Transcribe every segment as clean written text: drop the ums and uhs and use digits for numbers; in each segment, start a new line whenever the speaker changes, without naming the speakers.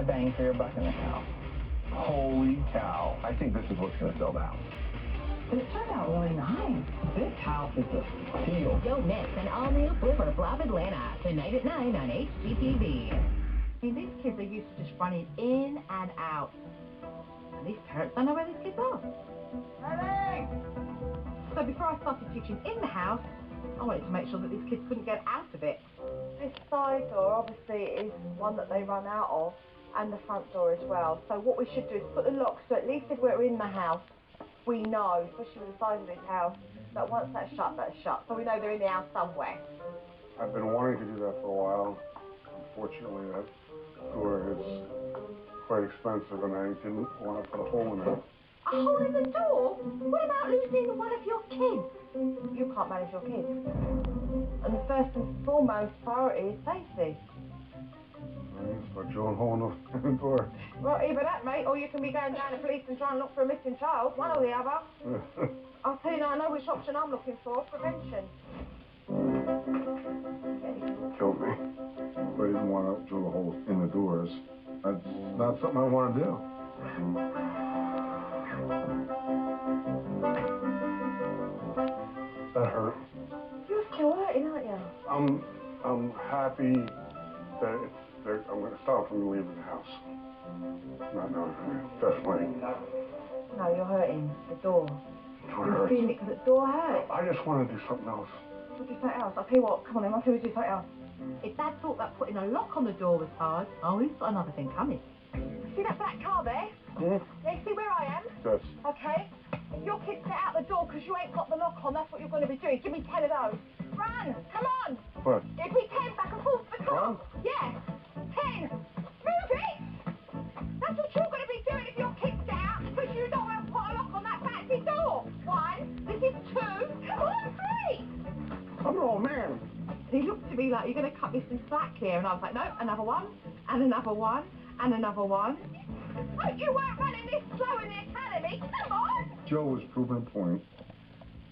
bang for your buck in this house.
Holy cow. I think this is what's going to sell the house.
This turned out really nice. This house is a steal.
Don't miss an all-new Flipper Flop Atlanta tonight at 9 on HGTV.
I mean, these kids are used to just running in and out. And these parents don't know where these kids are.
Hey!
So before I started teaching in the house, I wanted to make sure that these kids couldn't get out of it.
This side door, obviously, is one that they run out of, and the front door as well. So what we should do is put the lock, so at least if we're in the house, we know, especially with the size of this house, that once that's shut, so we know they're in the house somewhere.
I've been wanting to do that for a while. Unfortunately, that door is quite expensive, and I didn't want to put a hole in it.
A hole in the door? What about losing one of your kids?
You can't manage your kids. And the first and foremost priority is safety.
So drill a hole in the door.
Well, either that, mate, or you can be going down to the police and trying to look for a missing child, one or the other. I'll tell you now, I know which option I'm looking for, prevention.
Killed me. But I didn't want to drill a hole in the doors. That's not something I want to do. That hurt.
You're still hurting, aren't you?
I'm happy that I'm going to stop from leaving the house. No, definitely.
No, you're hurting. The door. You're feeling it because the door hurts.
I just want to do something else.
We'll do something else. I'll tell you what, come on then, I'll tell you to do something else.
If Dad thought that putting a lock on the door was hard, oh, he's got another thing coming.
See that black car there?
Yeah,
Yeah, see where I am?
yes.
Okay. If your kids get out the door because you ain't got the lock on, that's what you're going to be doing. Give me 10 of those. Run! Come on!
What?
Give me 10 back and forth to the car.
Run?
Yeah. 10. Move it! That's what you're going to be doing if your kids get out because you don't want to put a lock on that fancy door. 1. This is 2. Come on, 3.
I'm an old man.
He looked to me like, you're going to cut me some slack here. And I was like, no, another one, and another one, and another one.
Oh, you weren't running this slow in the academy. Come on!
Joe was proving a point,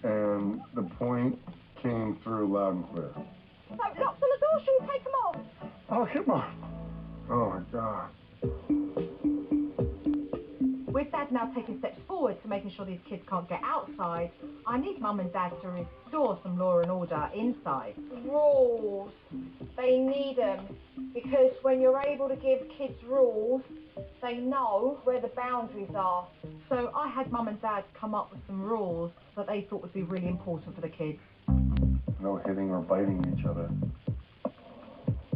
and the point came through loud and clear.
So, locks on the door, should we take them off?
Oh, hit my... Oh, my God.
With Dad now taking steps forward to making sure these kids can't get outside, I need Mum and Dad to restore some law and order inside.
Rules. They need them. Because when you're able to give kids rules, they know where the boundaries are.
So I had Mum and Dad come up with some rules that they thought would be really important for the kids.
No hitting or biting each other.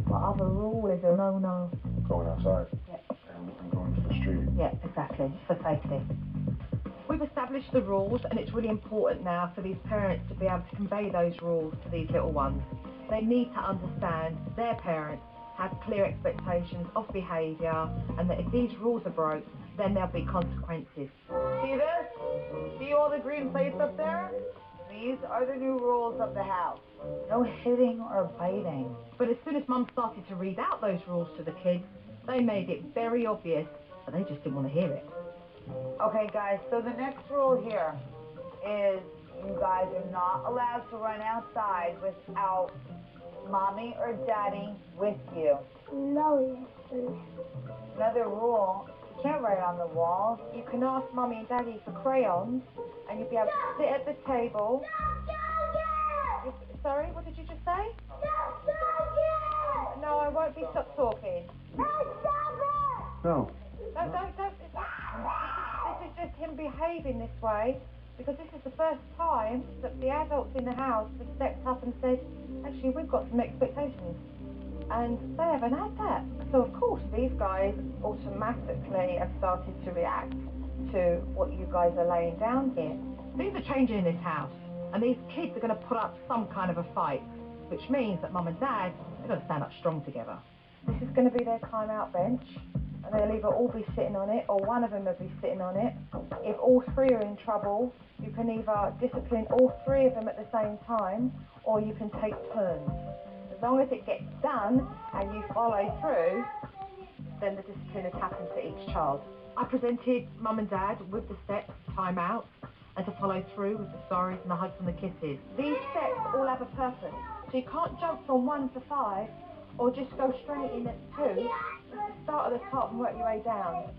What other rule is a no-no?
Going outside.
Yeah.
And going to the street.
Yeah, exactly, for safety. We've established the rules, and it's really important now for these parents to be able to convey those rules to these little ones. They need to understand their parents have clear expectations of behaviour, and that if these rules are broke, then there'll be consequences.
See this? See all the green plates up there? These are the new rules of the house. No hitting or biting.
But as soon as Mum started to read out those rules to the kids, they made it very obvious that they just didn't want to hear it.
Okay, guys, so the next rule here is you guys are not allowed to run outside without Mommy or Daddy with you.
No, yes, please.
Another rule, you can't write on the walls.
You can ask Mummy and Daddy for crayons, and you'll be able to sit at the table. Sorry, what did you just say? No, I won't be stop talking.
No.
No, don't. This is just him behaving this way, because this is the first time that the adults in the house have stepped up and said, actually, we've got some expectations. And they haven't had that. So, of course, these guys automatically have started to react to what you guys are laying down here.
Things are changing in this house, and these kids are going to put up some kind of a fight, which means that Mum and Dad are going to stand up strong together.
This is going to be their time-out bench, and they'll either all be sitting on it, or one of them will be sitting on it. If all 3 are in trouble, you can either discipline all 3 of them at the same time, or you can take turns. As long as it gets done, and you follow through, then the discipline has happened to each child.
I presented Mum and Dad with the steps, time out, and to follow through with the sorries and the hugs and the kisses.
These steps all have a purpose, so you can't jump from 1 to 5, or just go straight in at 2.
start at the top and work your way down.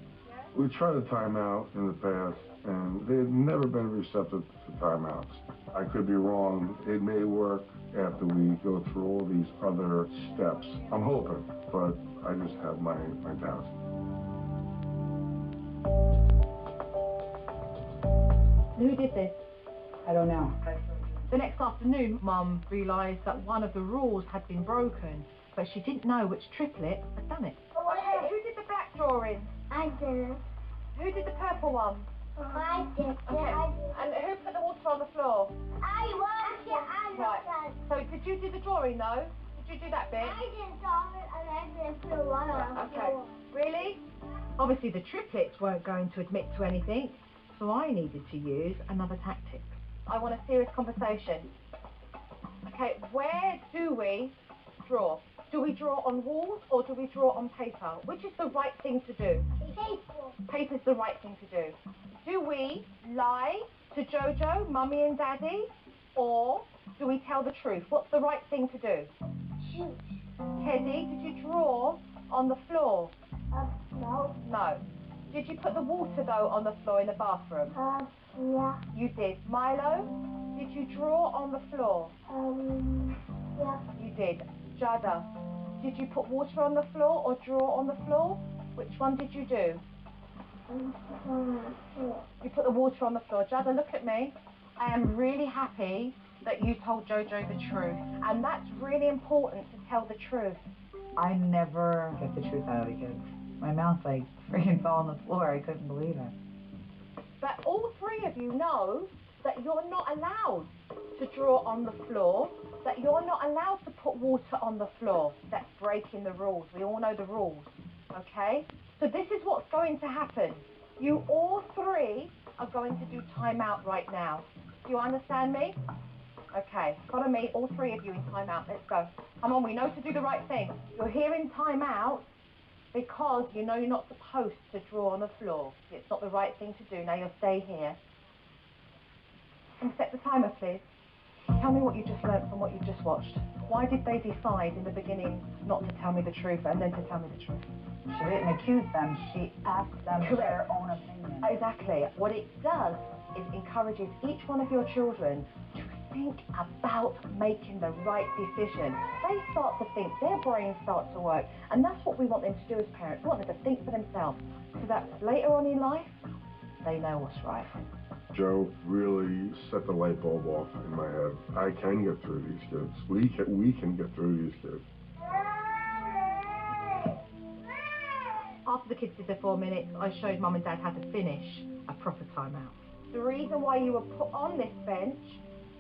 We tried a timeout in the past, and they had never been receptive to timeouts. I could be wrong. It may work after we go through all these other steps. I'm hoping, but I just have my doubts.
Who did this?
I don't know.
The next afternoon, Mum realised that one of the rules had been broken, but she didn't know which triplet had done it. Okay, who did the black drawing?
I did.
Who did the purple one?
I did.
Okay, and who put the water on the floor?
I want it. I
Right. So did you do the drawing though? Did you do that bit?
I did drawing and I did put water on the
Okay.
floor.
Really? Obviously the triplets weren't going to admit to anything, so I needed to use another tactic. I want a serious conversation. Okay, where do we draw? Do we draw on walls or do we draw on paper? Which is the right thing to do?
Paper.
Paper's the right thing to do. Do we lie to Jojo, Mummy and Daddy, or do we tell the truth? What's the right thing to do?
Shoot.
Teddy, did you draw on the floor?
No.
No. Did you put the water though on the floor in the bathroom?
Yeah.
You did. Milo, did you draw on the floor?
Yeah.
You did. Jada, did you put water on the floor or draw on the floor? Which one did you do? You put the water on the floor. Jada, look at me. I am really happy that you told Jojo the truth. And that's really important to tell the truth.
I never get the truth out of the kids. My mouth like freaking fell on the floor. I couldn't believe it.
But all three of you know that you're not allowed to draw on the floor, that you're not allowed to put water on the floor. That's breaking the rules. We all know the rules, okay? So this is what's going to happen. You all three are going to do timeout right now. Do you understand me? Okay, follow me, all three of you in timeout. Let's go. Come on, we know to do the right thing. You're here in timeout because you know you're not supposed to draw on the floor. It's not the right thing to do. Now you'll stay here. And set the timer, please. Tell me what you just learnt from what you just watched. Why did they decide in the beginning not to tell me the truth and then to tell me the truth?
She didn't accuse them. She asked them their own opinion.
Exactly. What it does is encourages each one of your children to think about making the right decision. They start to think, their brains start to work, and that's what we want them to do as parents. We want them to think for themselves, so that later on in life, they know what's right.
Joe really set the light bulb off in my head. I can get through these kids. We can get through these kids.
After the kids did their 4 minutes, I showed Mum and Dad how to finish a proper timeout. The reason why you were put on this bench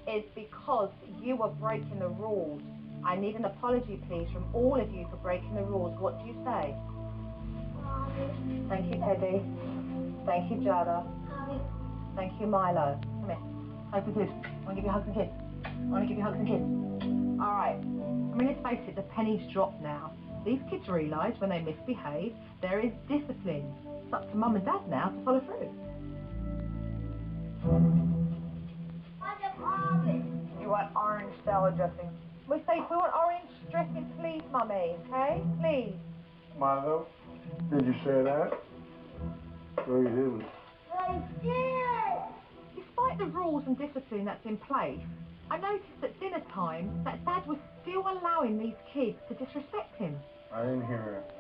is because you were breaking the rules. I need an apology, please, from all of you for breaking the rules. What do you say? Thank you, Teddy. Thank you, Jada. Thank you, Milo. Come here. Hug the kids. I want to give you hugs and kids. I want to give you hugs and kids. All right. I mean, let's face it, the penny's dropped now. These kids realise when they misbehave, there is discipline. It's up to Mum and Dad now to follow through.
You want orange salad dressing?
We want orange dressing, please, Mummy. Okay? Please.
Milo, did you say that? No, you didn't.
I did.
Despite the rules and discipline that's in place, I noticed at dinner time that Dad was still allowing these kids to disrespect him.
I didn't hear it.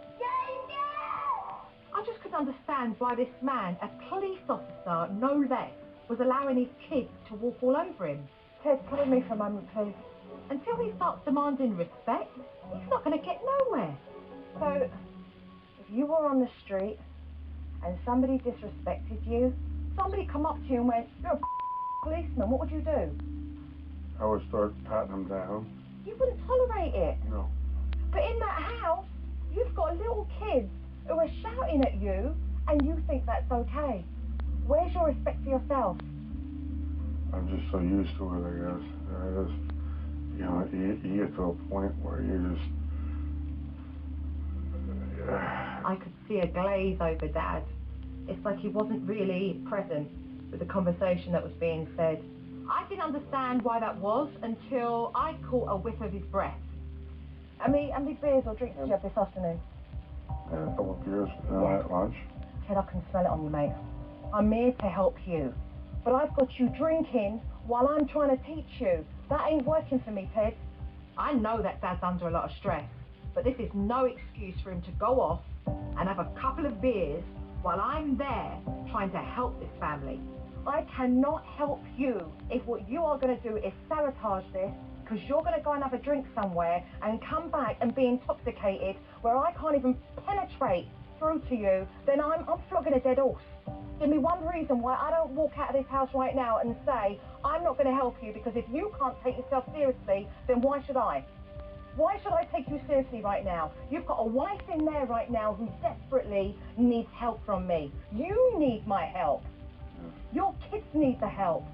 I just couldn't understand why this man, a police officer, no less, was allowing his kids to walk all over him. Ted, come with me for a moment, please. Until he starts demanding respect, he's not going to get nowhere. So, if you were on the street and somebody disrespected you, somebody come up to you and went, "You're a policeman," what would you do?
I would start patting them down.
You wouldn't tolerate it.
No.
But in that house, you've got little kids who are shouting at you, and you think that's okay. Where's your respect for yourself?
I'm just so used to it, I guess. I just, you know, you get to a point where you just...
I could see a glaze over Dad. It's like he wasn't really present with the conversation that was being said. I didn't understand why that was until I caught a whiff of his breath. How many beers or drinks did you have this afternoon?
and a couple of beers at lunch.
Ted, I can smell it on you, mate. I'm here to help you. But I've got you drinking while I'm trying to teach you. That ain't working for me, Ted. I know that Dad's under a lot of stress, but this is no excuse for him to go off and have a couple of beers while I'm there trying to help this family. I cannot help you if what you are going to do is sabotage this, because you're going to go and have a drink somewhere and come back and be intoxicated where I can't even penetrate through to you. Then I'm flogging a dead horse. Give me one reason why I don't walk out of this house right now and say I'm not going to help you, because if you can't take yourself seriously, then why should I? Why should I take you seriously right now? You've got a wife in there right now who desperately needs help from me. You need my help. Your kids need the help.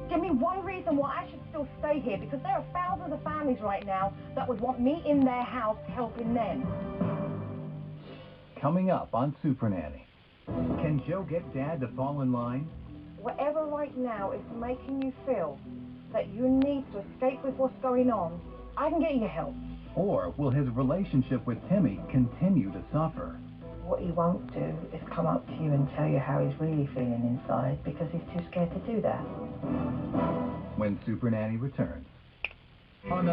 Give me one reason why I should still stay here, because there are thousands of families right now that would want me in their house helping them.
Coming up on SuperNanny. Can Joe get Dad to fall in line?
Whatever right now is making you feel that you need to escape with what's going on, I can get you help.
Or will his relationship with Timmy continue to suffer?
What he won't do is come up to you and tell you how he's really feeling inside, because he's too scared to do that.
When SuperNanny returns on